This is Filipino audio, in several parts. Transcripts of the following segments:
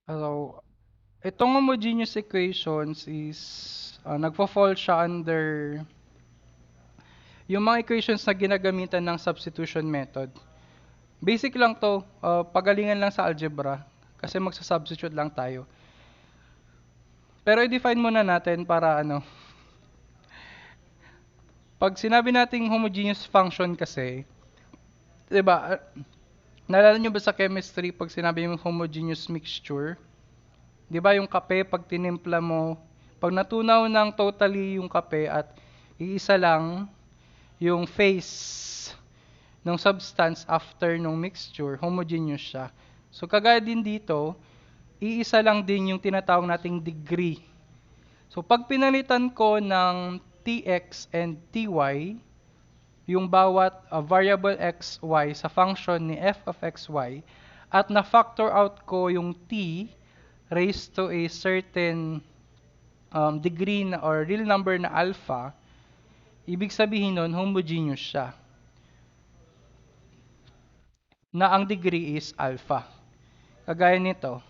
So, itong homogeneous equations is nagfo-fall siya under yung mga equations na ginagamitan ng substitution method. Basic lang to, pagalingan lang sa algebra kasi magsa-substitute lang tayo. Pero i-define muna natin para pag sinabi nating homogeneous function kasi, 'di ba? Naalala nyo ba sa chemistry pag sinabi yung homogeneous mixture? 'Di ba yung kape pag tinimpla mo, pag natunaw ng totally yung kape at iisa lang yung phase ng substance after nung mixture, homogeneous siya. So kagaya din dito, iisa lang din yung tinatawag nating degree. So pag pinalitan ko ng tx and ty, yung bawat variable xy sa function ni f of xy, at na-factor out ko yung t raised to a certain degree na, or real number na alpha, ibig sabihin nun, homogeneous siya. Na ang degree is alpha. Kagaya nito,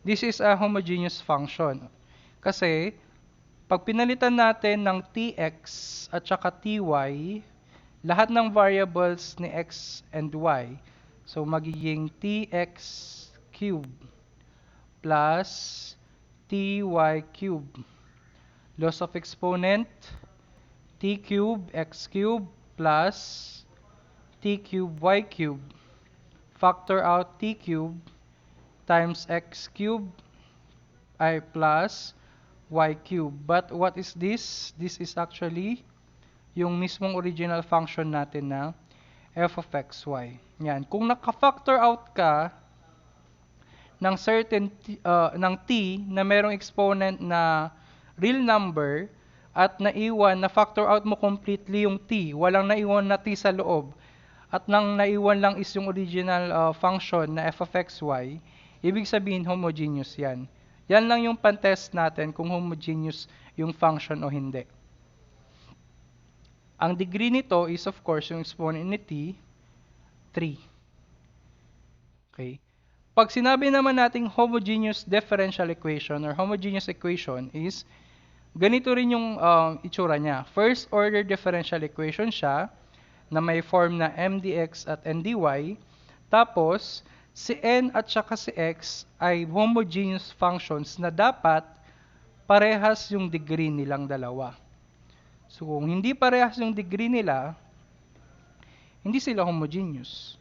this is a homogeneous function. Kasi, pag pinalitan natin ng tx at saka ty, lahat ng variables ni x and y, so magiging tx cube plus ty cube. Loss of exponent, t cube x cube plus t cube y cube. Factor out t cube times x cube ay plus y cube. But what is this? This is actually yung mismong original function natin na f of xy. Yan. Kung naka-factor out ka ng certain ng t na merong exponent na real number at naiwan na factor out mo completely yung t, walang naiwan na t sa loob, at nang naiwan lang is yung original function na f of xy, ibig sabihin homogeneous yan. Yan lang yung pan-test natin kung homogeneous yung function o hindi. Ang degree nito is of course yung exponent ni t, 3. Okay. Pag sinabi naman nating homogeneous differential equation or homogeneous equation is ganito rin yung itsura niya. First order differential equation siya na may form na mdx at ndy. Tapos, si n at saka si x ay homogeneous functions na dapat parehas yung degree nilang dalawa. So, kung hindi parehas yung degree nila, hindi sila homogeneous.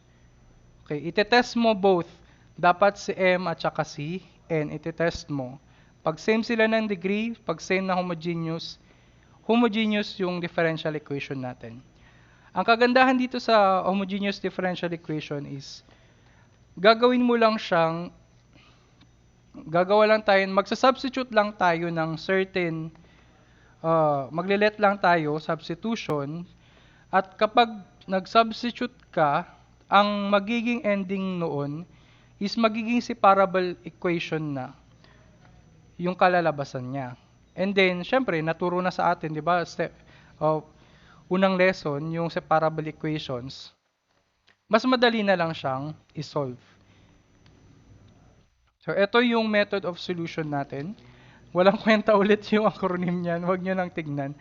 Okay, itetest mo both. Dapat si m at saka si n, itetest mo. Pag same sila ng degree, pag same na homogeneous, homogeneous yung differential equation natin. Ang kagandahan dito sa homogeneous differential equation is, gagawin mo lang siyang, magsasubstitute lang tayo ng certain, magle-let lang tayo, substitution, at kapag nag-substitute ka, ang magiging ending noon is magiging separable equation na yung kalalabasan niya. And then, syempre, naturo na sa atin, di ba, unang lesson, yung separable equations, mas madali na lang siyang isolve. So, ito yung method of solution natin. Walang kwenta ulit yung acronym niyan. Huwag nyo nang tignan.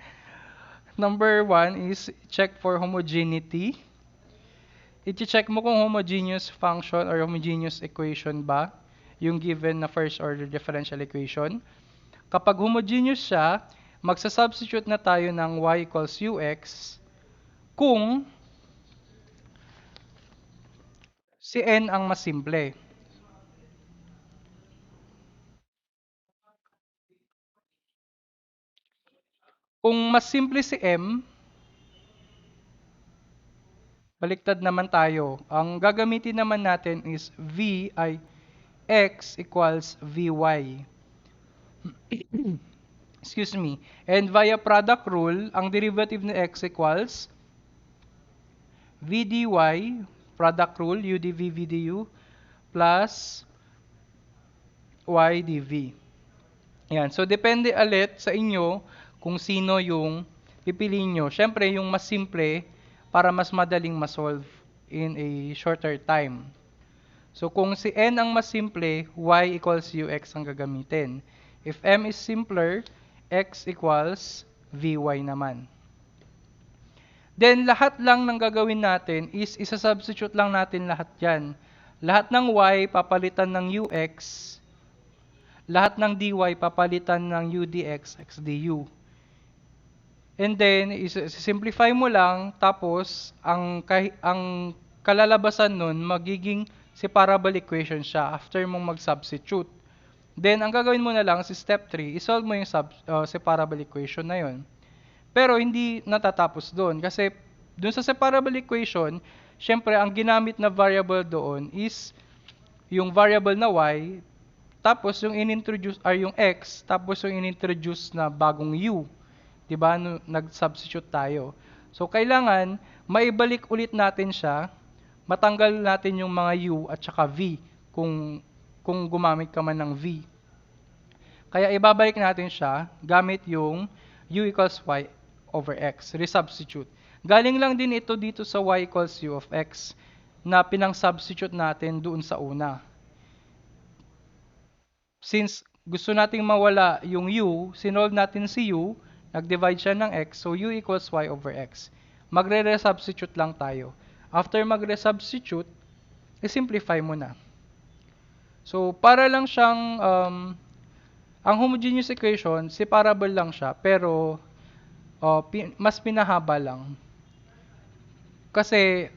Number 1 is check for homogeneity. I-check mo kung homogeneous function or homogeneous equation ba yung given na first order differential equation. Kapag homogeneous siya, magsa-substitute na tayo ng y equals ux kung si n ang mas simple. Kung mas simple si m, baliktad naman tayo. Ang gagamitin naman natin is v ay x equals vy. Excuse me. And via product rule, ang derivative ni x equals v dy, product rule, u dv v du, plus y dv. Yan. So, depende ulit sa inyo kung sino yung pipiliin nyo. Siyempre, yung mas simple para mas madaling ma-solve in a shorter time. So kung si n ang mas simple, y equals ux ang gagamitin. If m is simpler, x equals vy naman. Then lahat lang ng gagawin natin is isa-substitute lang natin lahat yan. Lahat ng y papalitan ng ux, lahat ng dy papalitan ng u dx x du. And then, simplify mo lang, tapos, ang kalalabasan nun, magiging separable equation siya after mong mag-substitute. Then, ang gagawin mo na lang, si step 3, isolve mo yung separable equation na yon. Pero, hindi natatapos doon. Kasi, doon sa separable equation, syempre, ang ginamit na variable doon is yung variable na y, tapos yung inintroduce, or yung x, tapos yung inintroduce na bagong u. 'Di ba? Nag-substitute tayo. So kailangan maibalik ulit natin siya, matanggal natin yung mga u at saka v kung gumamit ka man ng v. Kaya ibabalik natin siya gamit yung u equals y over x, resubstitute. Galing lang din ito dito sa y equals u of x na pinang-substitute natin doon sa una. Since gusto nating mawala yung u, sinolve natin si u, nag-divide siya ng x, so u equals y over x. Magre-resubstitute lang tayo. After magre-substitute, i-simplify mo na. So, para lang siyang, ang homogeneous equation, separable lang siya, pero mas pinahaba lang. Kasi,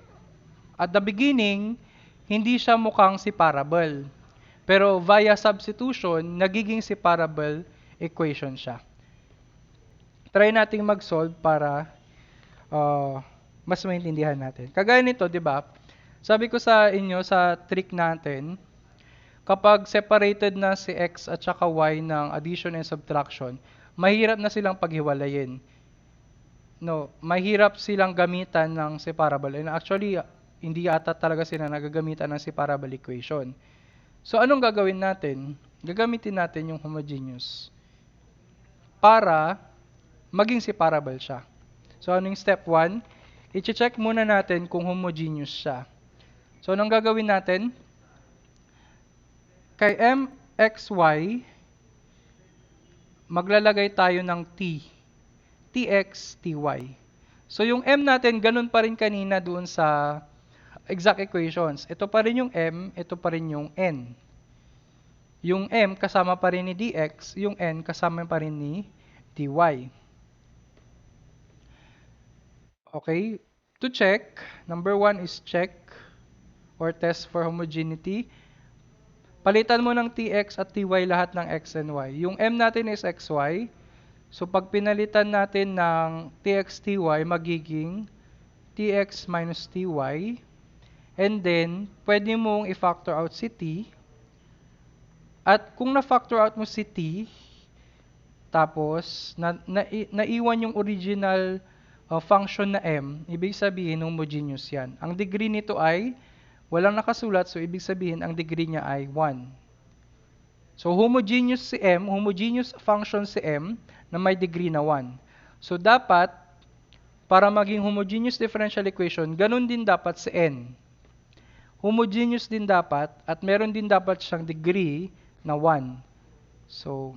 at the beginning, hindi siya mukhang separable. Pero via substitution, nagiging separable equation siya. Try nating mag-solve para mas maintindihan natin. Kagaya nito, 'di ba? Sabi ko sa inyo sa trick natin, kapag separated na si x at saka y ng addition and subtraction, mahirap na silang paghiwalayin. No, mahirap silang gamitan ng separable. And actually, hindi ata talaga sila nagagamitan ng separable equation. So, anong gagawin natin? Gagamitin natin yung homogeneous para maging separable siya. So, ano yung step 1? I-check muna natin kung homogeneous siya. So, anong gagawin natin? Kay mxy, maglalagay tayo ng t. tx, ty. So, yung m natin, ganun pa rin kanina doon sa exact equations. Ito pa rin yung m, ito pa rin yung n. Yung m kasama pa rin ni dx, yung n kasama pa rin ni dy. Okay, to check, number 1 is check or test for homogeneity. Palitan mo ng tx at ty lahat ng x and y. Yung m natin is xy. So pag pinalitan natin ng tx, ty, magiging tx minus ty. And then, pwede mong i-factor out si t. At kung na-factor out mo si t, tapos naiwan yung original function na m, ibig sabihin homogeneous yan. Ang degree nito ay walang nakasulat, so ibig sabihin ang degree niya ay 1. So homogeneous si m, homogeneous function si m na may degree na 1. So dapat, para maging homogeneous differential equation, ganun din dapat si n. Homogeneous din dapat at meron din dapat siyang degree na 1. So,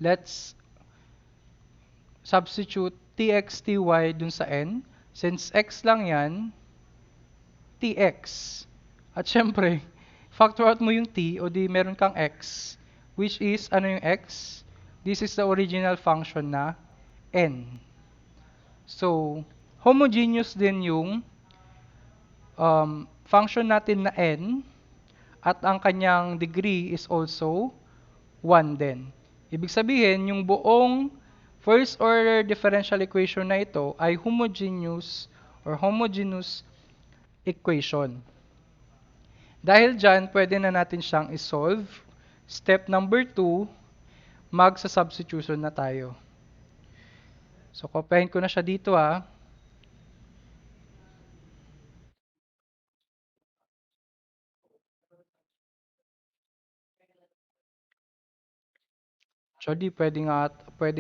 let's substitute tx, ty dun sa n. Since x lang yan, tx. At syempre, factor out mo yung t o di meron kang x, which is, ano yung x? This is the original function na n. So, homogeneous din yung function natin na n at ang kanyang degree is also 1 din. Ibig sabihin, yung buong first order differential equation na ito ay homogeneous or homogeneous equation. Dahil dyan, pwede na natin siyang isolve. Step number 2, magsa-substitution na tayo. So, kopyahin ko na siya dito ha. Actually, pwede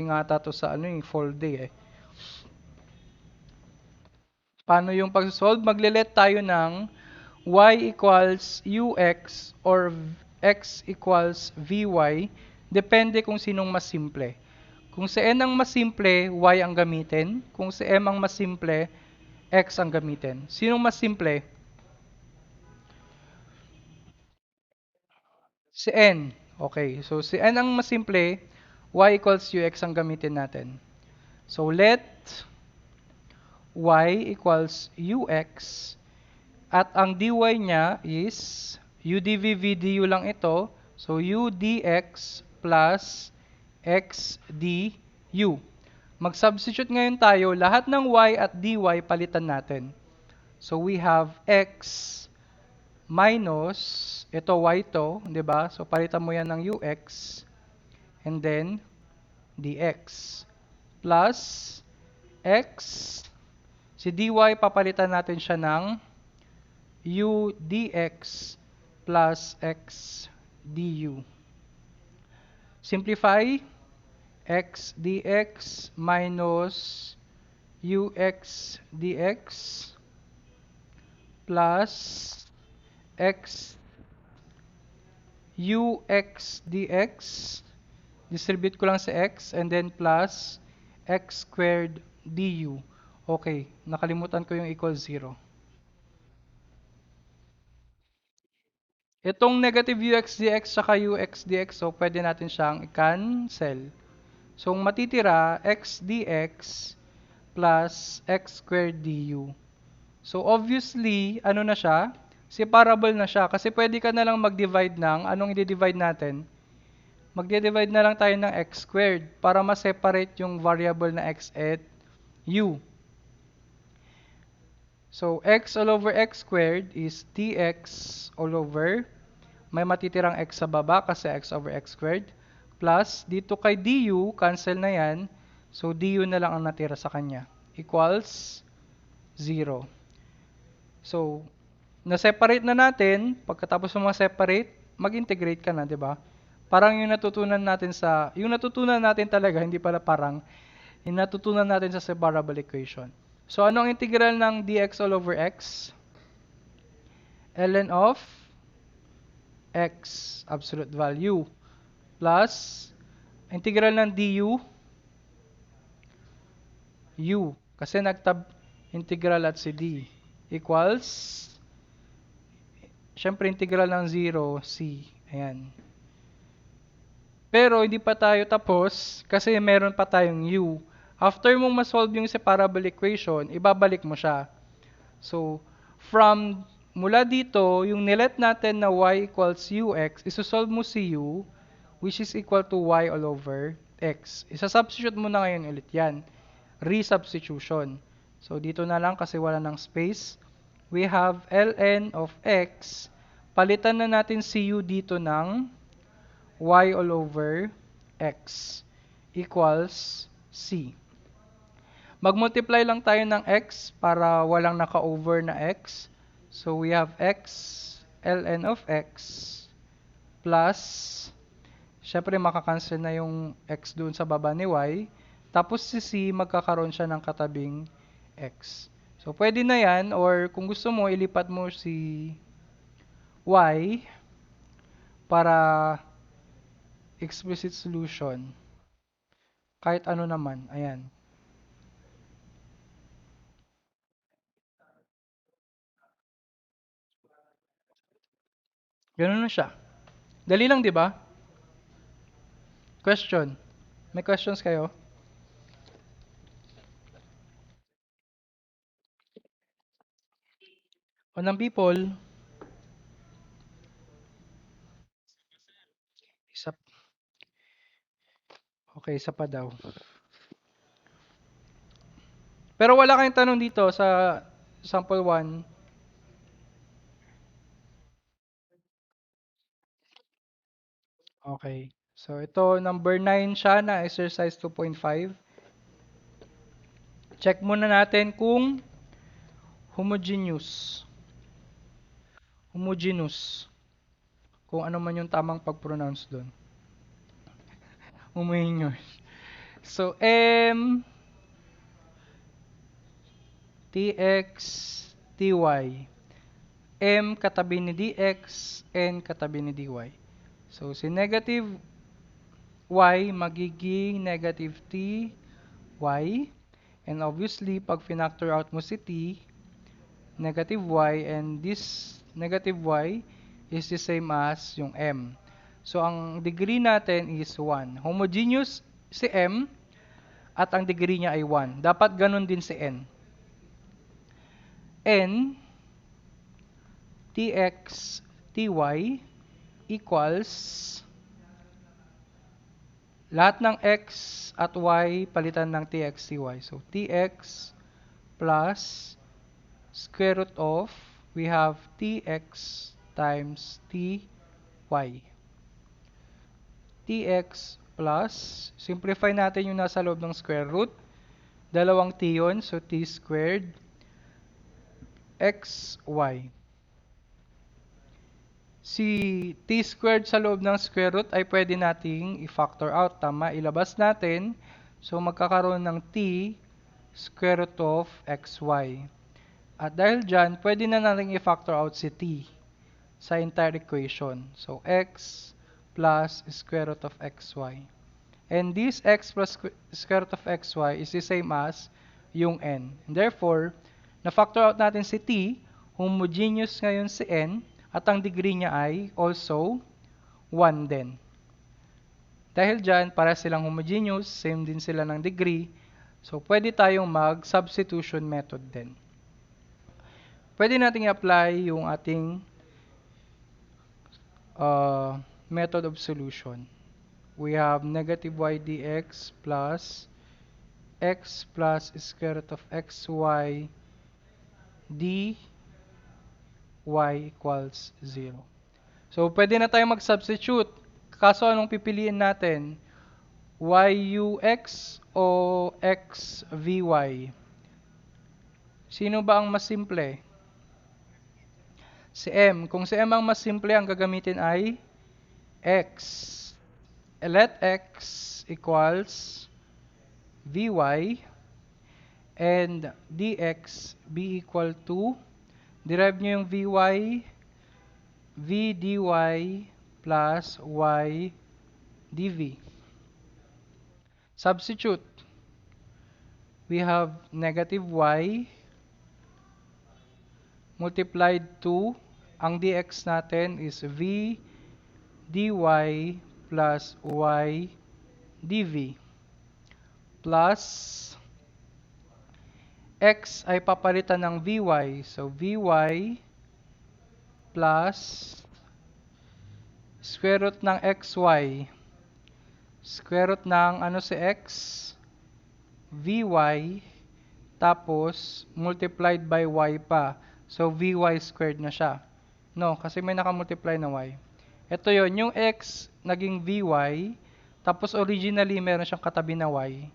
nga ata to sa ano yung full day eh. Paano yung pag-solve? Magle-let tayo ng y equals ux or x equals vy, depende kung sinong mas simple. Kung si n ang mas simple, y ang gamitin. Kung si m ang mas simple, x ang gamitin. Sinong mas simple? Si n. Okay, so si n ang mas simple, y equals ux ang gamitin natin. So let y equals ux at ang dy niya is u dv v du lang ito. So u dx plus x du. Mag-substitute ngayon tayo, lahat ng y at dy palitan natin. So we have x minus, ito y to, di ba? So palitan mo yan ng ux and then dx plus x, si dy papalitan natin siya ng u dx plus x du. Simplify, x dx minus ux dx plus x ux dx, distribute ko lang sa x, and then plus x squared du. Okay, nakalimutan ko yung equal 0. Itong negative ux dx saka ux dx, so pwede natin siyang i-cancel. So, ang matitira, x dx plus x squared du. So, obviously, ano na siya? Separable na siya. Kasi pwede ka na lang mag-divide ng, anong i-divide natin? Magde-divide na lang tayo ng x squared para ma-separate yung variable na x at u. So, x all over x squared is dx all over, may matitirang x sa baba kasi x over x squared, plus dito kay du, cancel na yan, so du na lang ang natira sa kanya, equals 0. So, na-separate na natin, pagkatapos mo ma-separate, mag-integrate ka na, di ba? Parang yung natutunan natin talaga, hindi pala parang, yung natutunan natin sa separable equation. So, ano ang integral ng dx all over x? Ln of x, absolute value, plus, integral ng du, u, kasi nagtab integral at si d, equals, syempre integral ng 0, c, ayan. Pero hindi pa tayo tapos kasi meron pa tayong u. After mong ma-solve yung separable equation, ibabalik mo siya. So, from mula dito, yung nilet natin na y equals ux, isosolve mo si u, which is equal to y all over x. Isa-substitute mo na ngayon ulit yan. Resubstitution. So, dito na lang kasi wala ng space. We have ln of x. Palitan na natin si u dito ng y all over x equals c. Mag-multiply lang tayo ng x para walang naka-over na x. So, we have x ln of x plus, syempre makakancel na yung x doon sa baba ni y. Tapos si c, magkakaroon siya ng katabing x. So, pwede na yan, or kung gusto mo, ilipat mo si y para explicit solution. Kahit ano naman, ayan. Ganun na siya. Dali lang, di ba? Question. May questions kayo? O ng people? Isa, okay, isa pa daw. Pero wala kayong tanong dito sa sample 1. Okay. So, ito, number 9 siya na exercise 2.5. Check muna natin kung homogeneous. Homogeneous. Kung ano man yung tamang pag-pronounce doon. Homogeneous. So, M, Tx, Ty. m katabi ni dx, n katabi ni dy. So, si negative y magiging negative t y. And obviously, pag finactor out mo si t, negative y, and this negative y is the same as yung m. So, ang degree natin is 1. Homogeneous si m at ang degree niya ay 1. Dapat ganun din si n. N tx ty equals lahat ng x at y palitan ng tx ty. So, tx plus square root of, we have tx times ty. Tx plus, simplify natin yung nasa loob ng square root. Dalawang t yun, so t squared xy. Si t squared sa loob ng square root ay pwede nating i-factor out. Tama, ilabas natin. So, magkakaroon ng t square root of xy. At dahil dyan, pwede na natin i-factor out si t sa entire equation. So, x plus square root of xy. And this x plus square root of xy is the same as yung n. And therefore, na-factor out natin si t, homogeneous ngayon si n, at ang degree niya ay also 1 din. Dahil dyan, para silang homogeneous, same din sila ng degree, so pwede tayong mag-substitution method din. Pwede nating i-apply yung ating method of solution. We have negative y dx plus x plus square root of xy dy equals 0. So, pwede na tayong mag-substitute. Kaso, anong pipiliin natin? Yux o xvy? Sino ba ang mas simple? Si m. Kung si m ang mas simple, ang gagamitin ay x. Let x equals vy and dx be equal to, derive nyo yung vy, v dy plus y dv. Substitute. We have negative y multiplied to, ang dx natin is v dy plus y dv plus x ay papalitan ng vy. So, vy plus square root ng xy. Square root ng ano si x? Vy. Tapos, multiplied by y pa. So, vy squared na siya. No, kasi may nakamultiply na y. Ito yon, yung x naging vy. Tapos, originally, meron siyang katabi na y.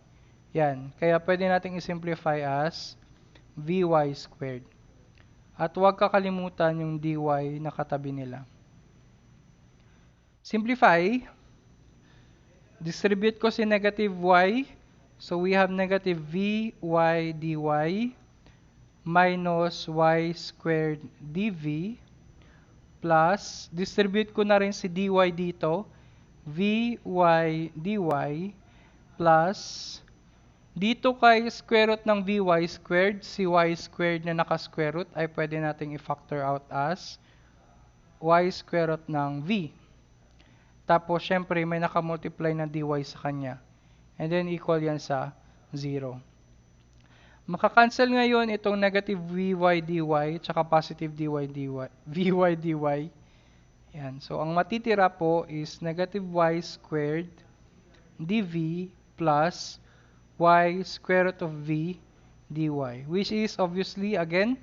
Yan. Kaya, pwede nating i-simplify as vy squared. At huwag kakalimutan yung dy na katabi nila. Simplify. Distribute ko si negative y. So, we have negative vy dy minus y squared dv plus, distribute ko na rin si dy dito, vy dy plus, dito kay square root ng vy squared, si y squared na naka-square root ay pwede nating i-factor out as y square root ng v. Tapos, syempre, may nakamultiply na dy sa kanya. And then, equal yan sa 0. Makakancel ngayon itong negative vy dy tsaka positive vy dy. Yan. So, ang matitira po is negative y squared dv plus y square root of v dy, which is obviously, again,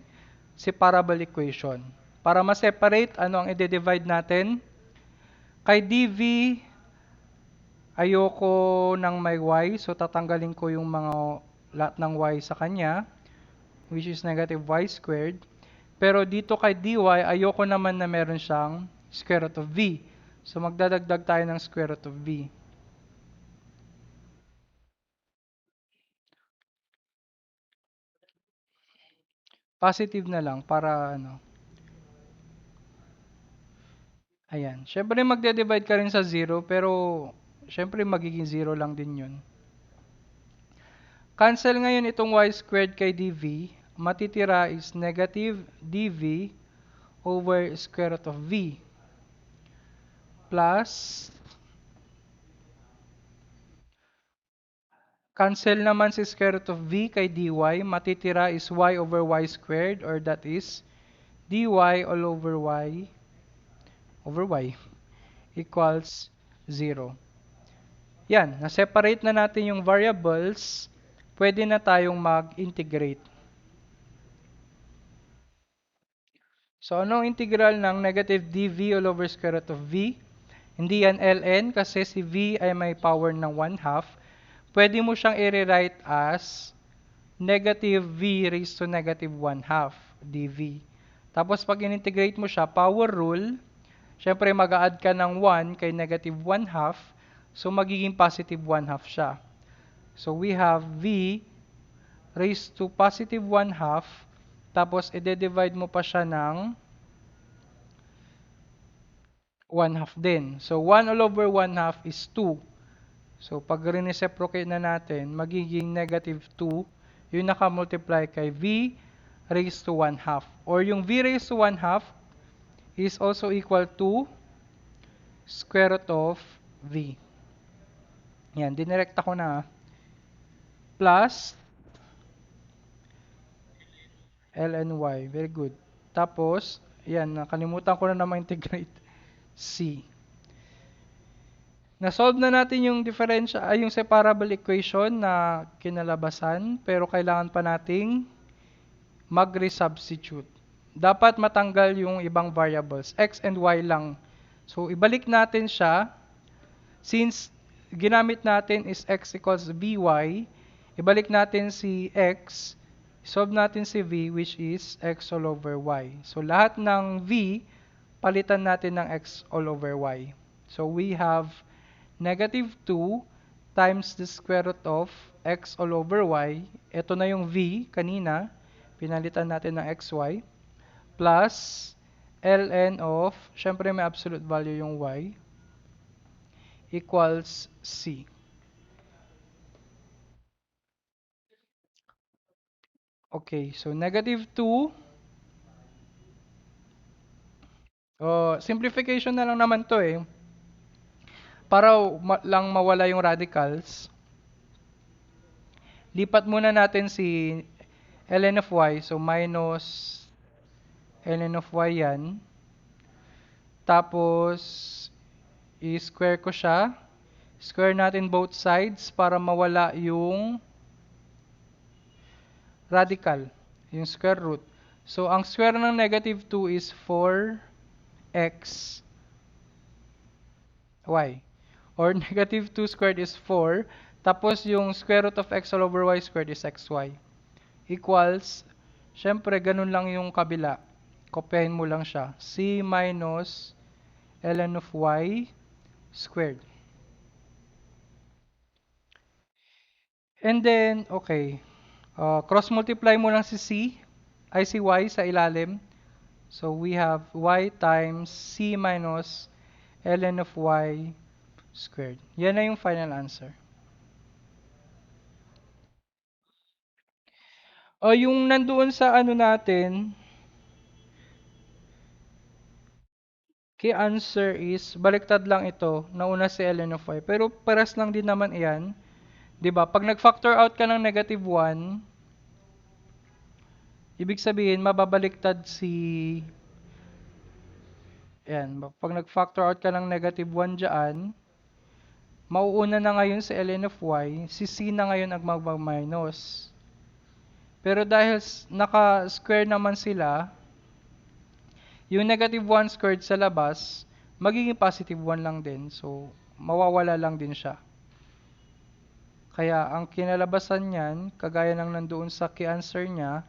separable equation. Para ma-separate, ano ang i-divide natin? Kay dv, ayoko ng may y, so tatanggalin ko yung mga lahat ng y sa kanya, which is negative y squared. Pero dito kay dy, ayoko naman na meron siyang square root of v. So, magdadagdag tayo ng square root of v. Positive na lang para ano. Ayan. Siyempre magde-divide ka rin sa zero, pero siyempre magiging zero lang din yun. Cancel ngayon itong y squared kay dv. Matitira is negative dv over square root of v plus cancel naman si square root of v kay dy. Matitira is y over y squared, or that is dy all over y equals 0. Yan, na-separate na natin yung variables. Pwede na tayong mag-integrate. So, anong integral ng negative dv all over square root of v? Hindi yan ln kasi si v ay may power ng 1/2. Pwede mo siyang i-rewrite as negative v raised to negative 1/2 dv. Tapos pag in-integrate mo siya, power rule, syempre mag-a-add ka ng 1 kay negative 1/2, so magiging positive 1/2 siya. So we have v raised to positive 1/2, tapos i-divide mo pa siya ng 1/2 din. So 1 all over 1/2 is 2. So pag reciprocate na natin, magiging negative 2 yung naka-multiply kay v raised to 1/2. Or yung v raised to 1/2 is also equal to square root of v. Yan, dinirekta ko na. Plus lny. Very good. Tapos, yan, nakalimutan ko na naman integrate c. Na-solve na natin yung yung separable equation na kinalabasan, pero kailangan pa nating mag-resubstitute. Dapat matanggal yung ibang variables, x and y lang. So, ibalik natin siya. Since ginamit natin is x equals vy, ibalik natin si x, solve natin si v, which is x all over y. So, lahat ng v, palitan natin ng x all over y. So, we have negative 2 times the square root of x all over y. Ito na yung v kanina. Pinalitan natin ng xy. Plus ln of, syempre may absolute value yung y, equals c. Okay, so negative 2. Simplification na lang naman to eh. Para lang mawala yung radicals, lipat muna natin si ln of y. So, minus ln of y yan. Tapos, i-square ko siya. Square natin both sides para mawala yung radical, yung square root. So, ang square ng negative 2 is 4x y. Or negative 2 squared is 4. Tapos, yung square root of x all over y squared is xy. Equals, syempre, ganun lang yung kabila. Kopyahin mo lang siya. C minus ln of y squared. And then, okay. Cross-multiply mo lang si si y sa ilalim. So, we have y times c minus ln of y squared. Yan na yung final answer. O, yung nandoon sa ano natin, key answer is, baliktad lang ito, nauna si ln of y. Pero paras lang din naman iyan. 'Di ba? Pag nag-factor out ka ng negative 1, ibig sabihin mababaliktad si yan, pag nag-factor out ka ng negative 1 diyan, mauuna na ngayon si ln of y, si c na ngayon ang magma-minus. Pero dahil naka-square naman sila, yung negative 1 squared sa labas, magiging positive 1 lang din. So, mawawala lang din siya. Kaya, ang kinalabasan niyan, kagaya ng nandoon sa key answer niya,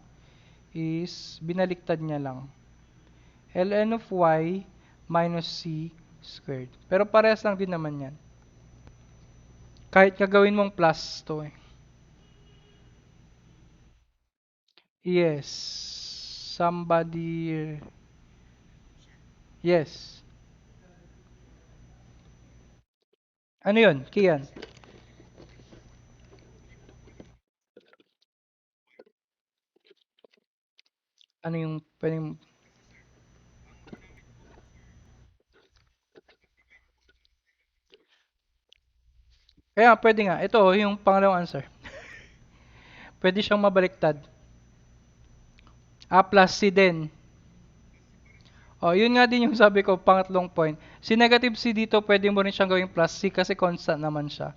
is binaliktad niya lang. ln of y minus c squared. Pero parehas lang din naman yan. Kahit gagawin mong plus to eh. Yes. Somebody. Yes. Ano yun, Kian? Ano yung pwedeng... Kaya pwede nga. Ito, yung pangalawang answer. Pwede siyang mabaliktad. A plus C din. Oh, yun nga din yung sabi ko, pangatlong point. Si negative C dito, pwede mo rin siyang gawing plus C kasi constant naman siya.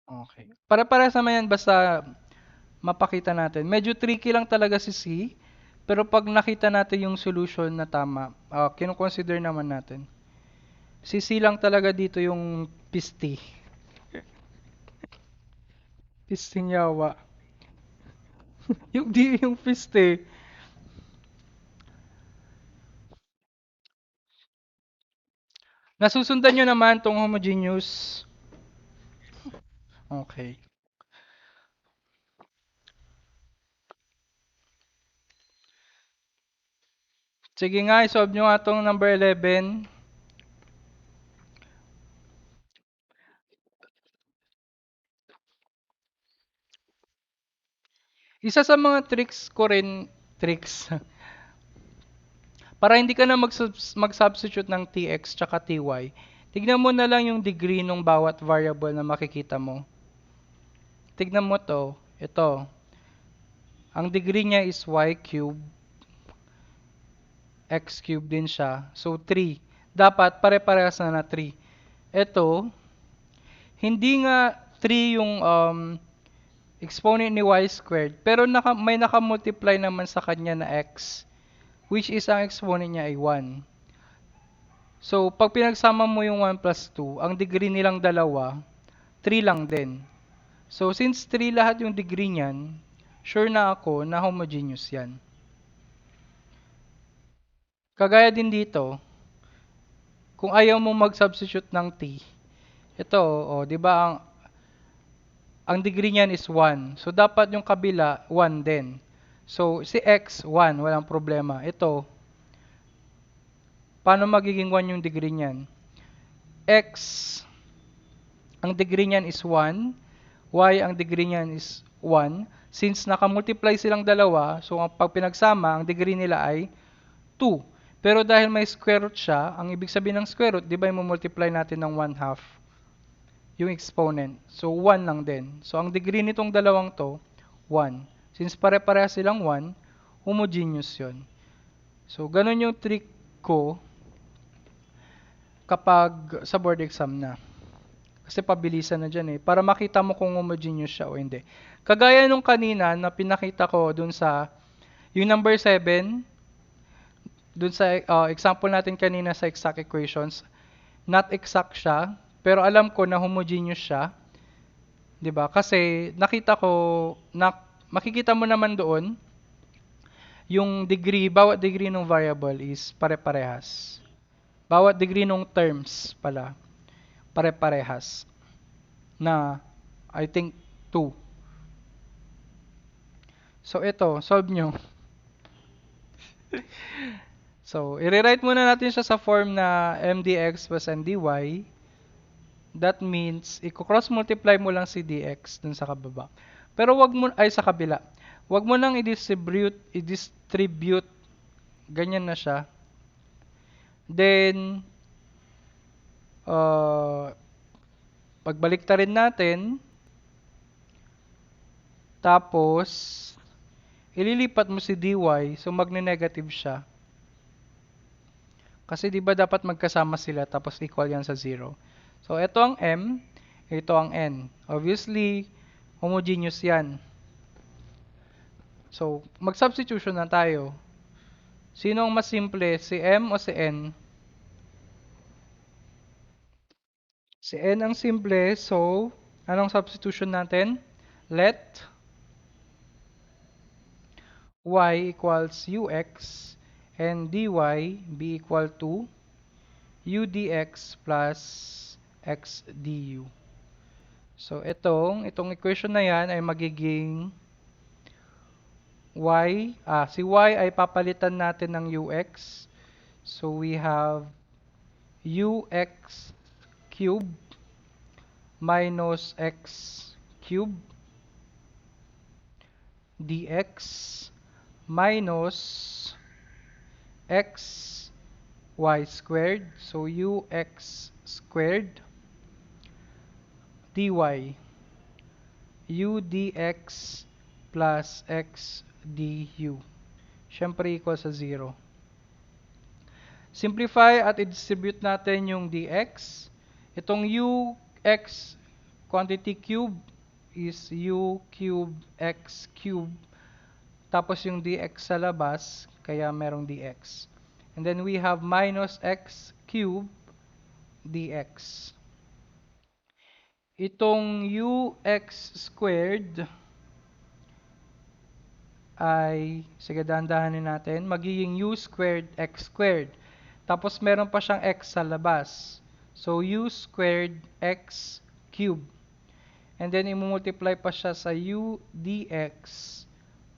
Okay. Para-parehas naman yan, basta mapakita natin. Medyo tricky lang talaga si C, pero pag nakita natin yung solution na tama, kino-consider naman natin. Si C lang talaga dito yung pisti. Pisting yawa. Yung di yung piste. Nasusundan nyo naman tong homogeneous. Okay. Sige nga, isolve nyo nga tong number 11. Isa sa mga tricks ko rin, tricks, para hindi ka na mag-substitute ng tx tsaka ty, tignan mo na lang yung degree ng bawat variable na makikita mo. Tignan mo to, ito. Ang degree niya is y cube, x cube din siya. So 3. Dapat pare-parehas na 3. Ito, hindi nga 3 yung exponent ni y squared, pero may naka-multiply naman sa kanya na x, which is ang exponent niya ay 1. So, pag pinagsama mo yung 1 plus 2, ang degree nilang dalawa, 3 lang din. So, since 3 lahat yung degree niyan, sure na ako na homogeneous yan. Kagaya din dito, kung ayaw mo mag-substitute ng t, ito, di ba, ang degree niyan is 1. So, dapat yung kabila, 1 din. So, si x, 1, walang problema. Ito, paano magiging 1 yung degree niyan? X, ang degree niyan is 1. Y, ang degree niyan is 1. Since nakamultiply silang dalawa, so pag pinagsama, ang degree nila ay 2. Pero dahil may square root siya, ang ibig sabihin ng square root, di ba yung multiply natin ng 1/2 yung exponent. So, 1 lang din. So, ang degree nitong dalawang to, 1. Since pare-pareha silang 1, homogeneous yun. So, ganun yung trick ko kapag sa board exam na. Kasi pabilisan na dyan eh. Para makita mo kung homogeneous siya o hindi. Kagaya nung kanina na pinakita ko dun sa, yung number 7, dun sa example natin kanina sa exact equations, not exact siya, pero alam ko na homogeneous siya. 'Di ba? Kasi nakita ko na makikita mo naman doon yung degree, bawat degree ng variable is pare-parehas. Bawat degree ng terms pala pare-parehas na I think 2. So ito, solve nyo. So, i-rewrite muna natin siya sa form na mdx plus mdy. That means, i-cross multiply mo lang si dx dun sa kababa. Pero wag mo, ay sa kabila. Wag mo nang i-distribute, ganyan na siya. Then, pagbalik rin natin, tapos, ililipat mo si dy, so magne-negative siya. Kasi di ba dapat magkasama sila, tapos equal yan sa 0. So, ito ang m, ito ang n. Obviously, homogeneous yan. So, mag-substitution na tayo. Sino ang mas simple? Si M o si N? Si N ang simple. So, anong substitution natin? Let y equals ux and dy be equal to u dx plus x du. So, itong equation na yan ay magiging si y ay papalitan natin ng ux. So, we have ux cube minus x cube dx minus x y squared. So ux squared dy u dx plus x du. Siyempre equal sa 0. Simplify at i-distribute natin yung dx. Itong ux quantity cube is u cube x cube. Tapos yung dx sa labas, kaya merong dx. And then we have minus x cube dx. Itong ux squared ay, sige dahan-dahanin natin, magiging u squared x squared. Tapos meron pa siyang x sa labas. So u squared x cube. And then i-multiply pa siya sa u dx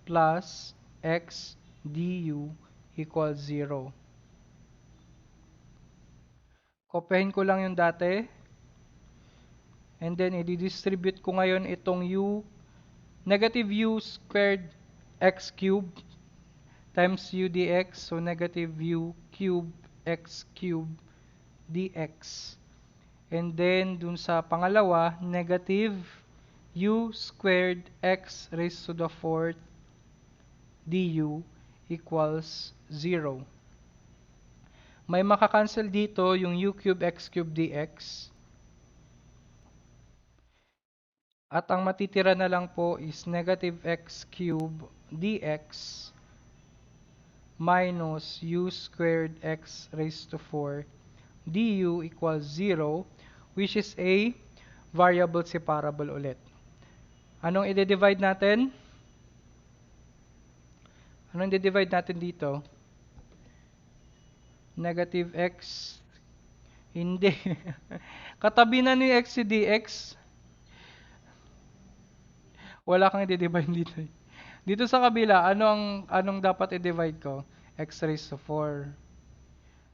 plus x du equals 0. Kopyahin ko lang yung dati. And then i-distribute ko ngayon itong u, negative u squared x cube times u dx. So negative u cube x cube dx. And then dun sa pangalawa, negative u squared x raised to the fourth du equals 0. May makakancel dito yung u cube x cube dx. At ang matitira na lang po is negative x cube dx minus u squared x raised to 4 du equals 0, which is a variable separable ulit. Anong i-divide natin? Anong i-divide natin dito? Negative x. Hindi. Katabi na ni x si dx. Wala kang i-divide dito. Dito sa kabila, anong dapat i-divide ko? X raised to 4.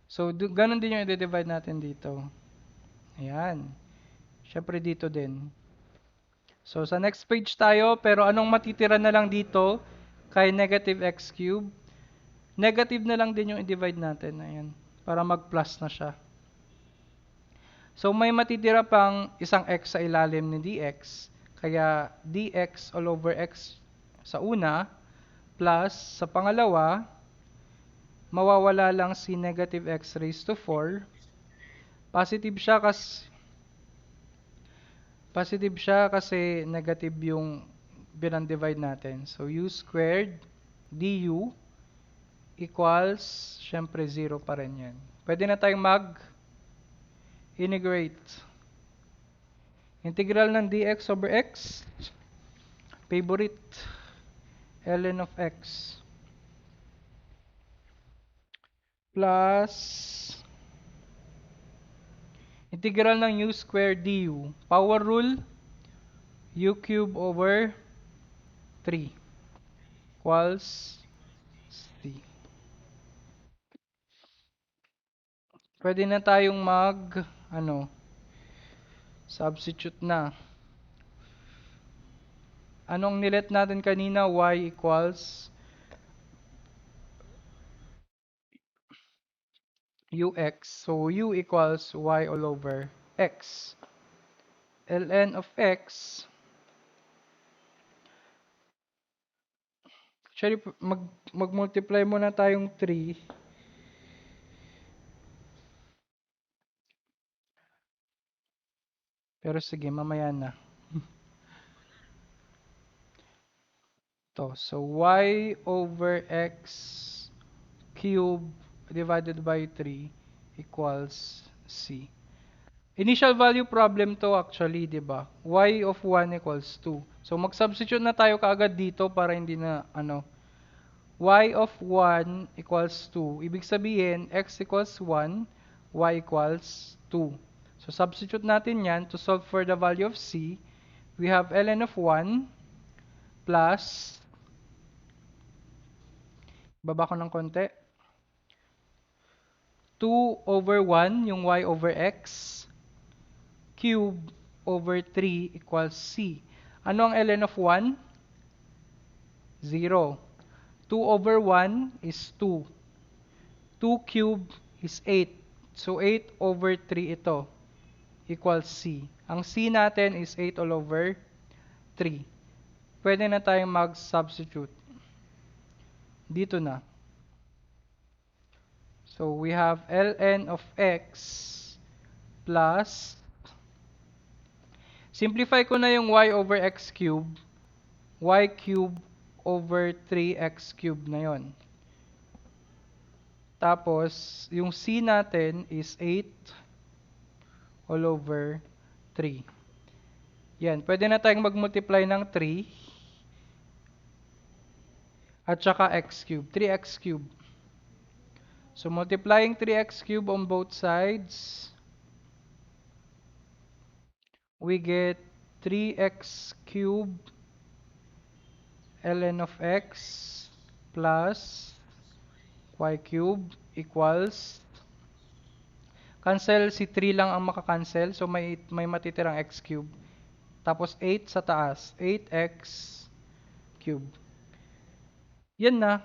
So, ganun din yung i-divide natin dito. Ayan. Siyempre dito din. So, sa next page tayo, pero anong matitira na lang dito kay negative x cube? Negative na lang din yung i-divide natin. Ayan. Para mag-plus na siya. So, may matitira pang isang x sa ilalim ni dx. Kaya dx all over x sa una, plus sa pangalawa, mawawala lang si negative x raised to 4. Positive siya kasi negative yung binang-divide natin. So, u squared du equals, syempre 0 pa rin yan. Pwede na tayong mag-integrate. Integral ng dx over x, favorite, ln of x, plus integral ng u squared du. Power rule, u cube over 3 equals c. Pwede na tayong substitute na. Anong nilet natin kanina? Y equals ux. So, u equals y all over x. ln of x, actually, mag-multiply muna tayong 3. Pero sige, mamaya na. So, y over x cube divided by 3 equals c. Initial value problem to actually, di ba? Y of 1 equals 2. So, mag-substitute na tayo kaagad dito para hindi na, y of 1 equals 2. Ibig sabihin, x equals 1, y equals 2. So, substitute natin yan to solve for the value of c. We have ln of 1 plus, baba ko ng konti, 2 over 1, yung y over x, cube over 3 equals c. Ano ang ln of 1? 0. 2 over 1 is 2. 2 cube is 8. So 8 over 3 ito equals c. Ang c natin is 8 all over 3. Pwede na tayong mag-substitute. Dito na. So we have ln of x plus, simplify ko na yung y over x cube, y cube over 3x cube na yon. Tapos, yung c natin is 8 all over 3. Yan, pwede na tayong mag-multiply ng 3 at saka x cube, 3x cube. So multiplying 3x cube on both sides, we get 3x cube ln of x plus y cube equals, cancel si 3 lang ang makakancel, so may matitirang x cube. Tapos 8 sa taas, 8x cube. Yan na.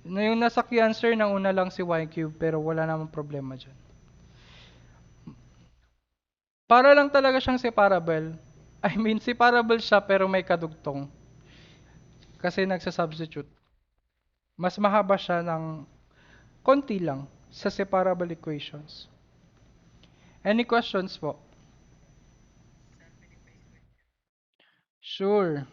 Yung nasa answer, nauna lang si y cube, pero wala namang problema dyan. Para lang talaga siyang separable. I mean, separable siya pero may kadugtong. Kasi nagsa-substitute. Mas mahaba siya ng konti lang sa separable equations. Any questions po? Sure.